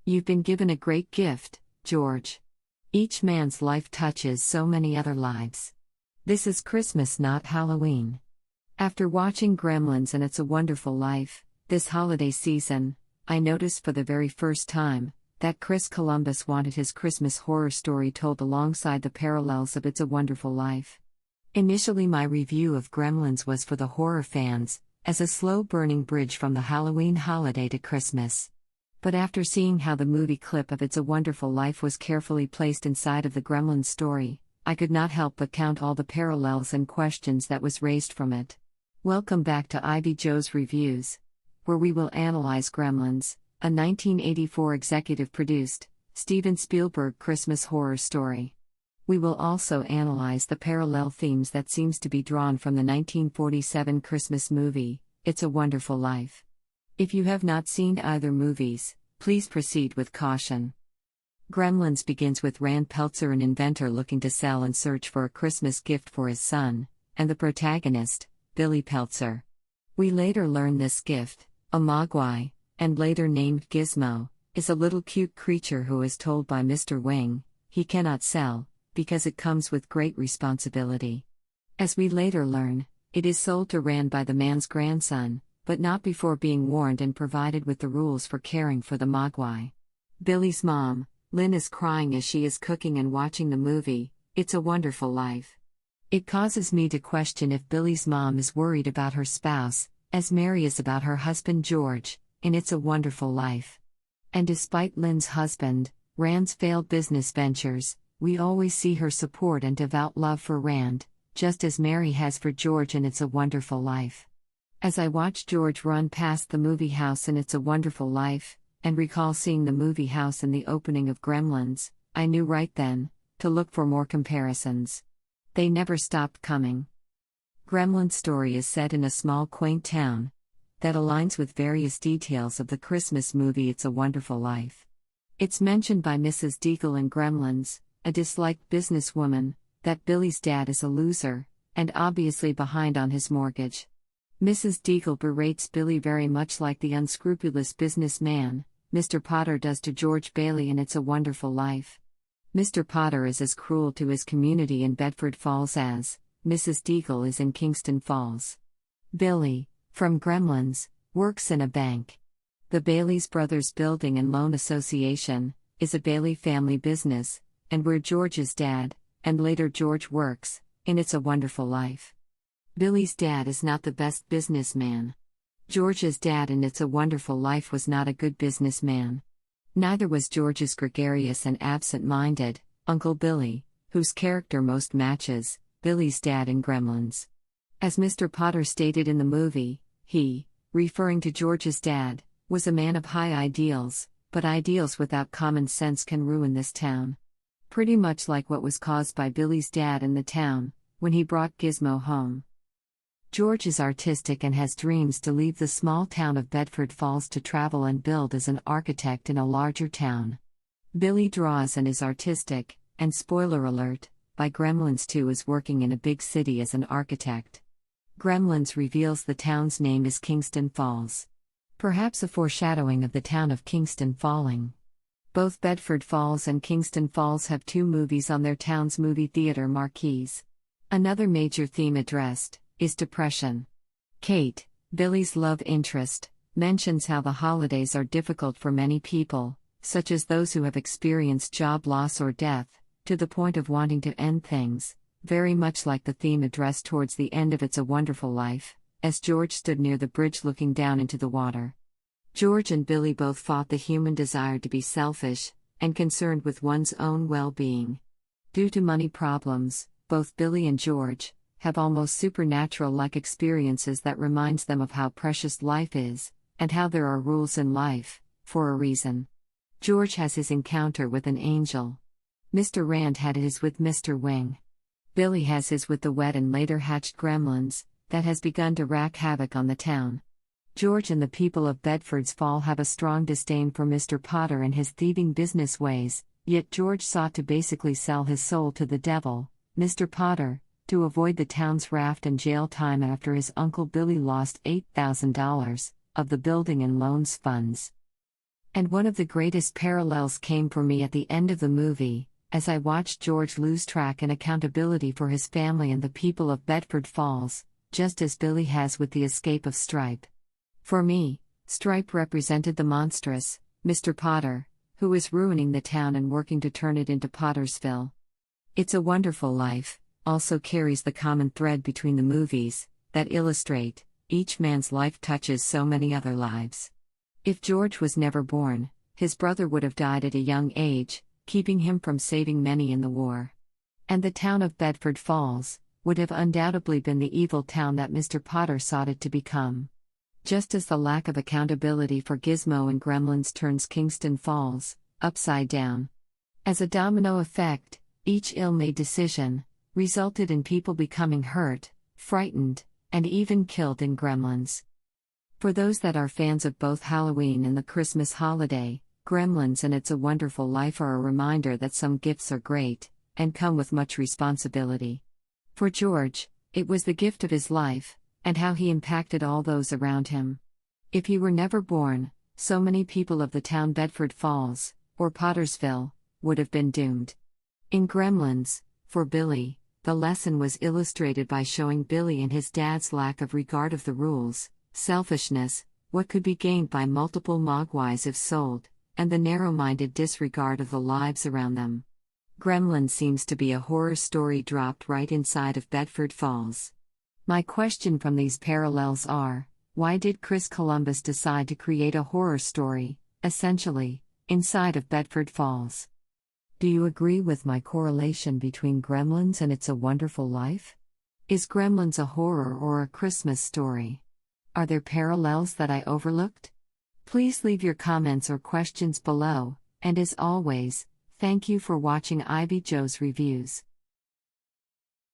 You've been given a great gift, George. Each man's life touches so many other lives. This is Christmas, not Halloween. After watching Gremlins and It's a Wonderful Life, this holiday season, I noticed for the very first time that Chris Columbus wanted his Christmas horror story told alongside the parallels of It's a Wonderful Life. Initially, my review of Gremlins was for the horror fans, as a slow-burning bridge from the Halloween holiday to Christmas. But after seeing how the movie clip of It's a Wonderful Life was carefully placed inside of the Gremlins story, I could not help but count all the parallels and questions that was raised from it. Welcome back to Ivy Joe's Reviews, where we will analyze Gremlins, a 1984 executive-produced, Steven Spielberg Christmas horror story. We will also analyze the parallel themes that seems to be drawn from the 1947 Christmas movie, It's a Wonderful Life. If you have not seen either movies, please proceed with caution. Gremlins begins with Rand Peltzer, an inventor looking to sell and search for a Christmas gift for his son, and the protagonist, Billy Peltzer. We later learn this gift, a mogwai, and later named Gizmo, is a little cute creature who is told by Mr. Wing he cannot sell, because it comes with great responsibility. As we later learn, it is sold to Rand by the man's grandson, but not before being warned and provided with the rules for caring for the mogwai. Billy's mom, Lynn, is crying as she is cooking and watching the movie, It's a Wonderful Life. It causes me to question if Billy's mom is worried about her spouse, as Mary is about her husband George, in It's a Wonderful Life. And despite Lynn's husband, Rand's failed business ventures, we always see her support and devout love for Rand, just as Mary has for George in It's a Wonderful Life. As I watch George run past the movie house in It's a Wonderful Life, and recall seeing the movie house in the opening of Gremlins, I knew right then to look for more comparisons. They never stopped coming. Gremlin's story is set in a small, quaint town that aligns with various details of the Christmas movie It's a Wonderful Life. It's mentioned by Mrs. Deagle in Gremlins, a disliked businesswoman, that Billy's dad is a loser, and obviously behind on his mortgage. Mrs. Deagle berates Billy very much like the unscrupulous businessman Mr. Potter does to George Bailey in It's a Wonderful Life. Mr. Potter is as cruel to his community in Bedford Falls as Mrs. Deagle is in Kingston Falls. Billy, from Gremlins, works in a bank. The Bailey's Brothers Building and Loan Association is a Bailey family business, and where George's dad, and later George, works, in It's a Wonderful Life. Billy's dad is not the best businessman. George's dad in It's a Wonderful Life was not a good businessman. Neither was George's gregarious and absent-minded Uncle Billy, whose character most matches Billy's dad in Gremlins. As Mr. Potter stated in the movie, he, referring to George's dad, was a man of high ideals, but ideals without common sense can ruin this town. Pretty much like what was caused by Billy's dad in the town, when he brought Gizmo home. George is artistic and has dreams to leave the small town of Bedford Falls to travel and build as an architect in a larger town. Billy draws and is artistic, and spoiler alert, by Gremlins 2 is working in a big city as an architect. Gremlins reveals the town's name is Kingston Falls. Perhaps a foreshadowing of the town of Kingston falling. Both Bedford Falls and Kingston Falls have two movies on their town's movie theater marquees. Another major theme addressed is depression. Kate, Billy's love interest, mentions how the holidays are difficult for many people, such as those who have experienced job loss or death, to the point of wanting to end things, very much like the theme addressed towards the end of It's a Wonderful Life, as George stood near the bridge looking down into the water. George and Billy both fought the human desire to be selfish and concerned with one's own well-being. Due to money problems, both Billy and George have almost supernatural-like experiences that reminds them of how precious life is, and how there are rules in life, for a reason. George has his encounter with an angel. Mr. Rand had his with Mr. Wing. Billy has his with the wet and later hatched Gremlins, that has begun to wreak havoc on the town. George and the people of Bedford's Fall have a strong disdain for Mr. Potter and his thieving business ways, yet George sought to basically sell his soul to the devil, Mr. Potter, to avoid the town's raft and jail time after his Uncle Billy lost $8,000 of the building and loans funds. And one of the greatest parallels came for me at the end of the movie, as I watched George lose track and accountability for his family and the people of Bedford Falls, just as Billy has with the escape of Stripe. For me, Stripe represented the monstrous Mr. Potter, who is ruining the town and working to turn it into Pottersville. It's a Wonderful Life also carries the common thread between the movies that illustrate each man's life touches so many other lives. If George was never born, his brother would have died at a young age, keeping him from saving many in the war. And the town of Bedford Falls would have undoubtedly been the evil town that Mr. Potter sought it to become. Just as the lack of accountability for Gizmo and Gremlins turns Kingston Falls upside down. As a domino effect, each ill-made decision resulted in people becoming hurt, frightened, and even killed in Gremlins. For those that are fans of both Halloween and the Christmas holiday, Gremlins and It's a Wonderful Life are a reminder that some gifts are great and come with much responsibility. For George, it was the gift of his life, and how he impacted all those around him. If he were never born, so many people of the town Bedford Falls, or Pottersville, would have been doomed. In Gremlins, for Billy, the lesson was illustrated by showing Billy and his dad's lack of regard of the rules, selfishness, what could be gained by multiple mogwais if sold, and the narrow-minded disregard of the lives around them. Gremlins seems to be a horror story dropped right inside of Bedford Falls. My question from these parallels are, why did Chris Columbus decide to create a horror story, essentially, inside of Bedford Falls? Do you agree with my correlation between Gremlins and It's a Wonderful Life? Is Gremlins a horror or a Christmas story? Are there parallels that I overlooked? Please leave your comments or questions below, and as always, thank you for watching Ivy Joe's Reviews.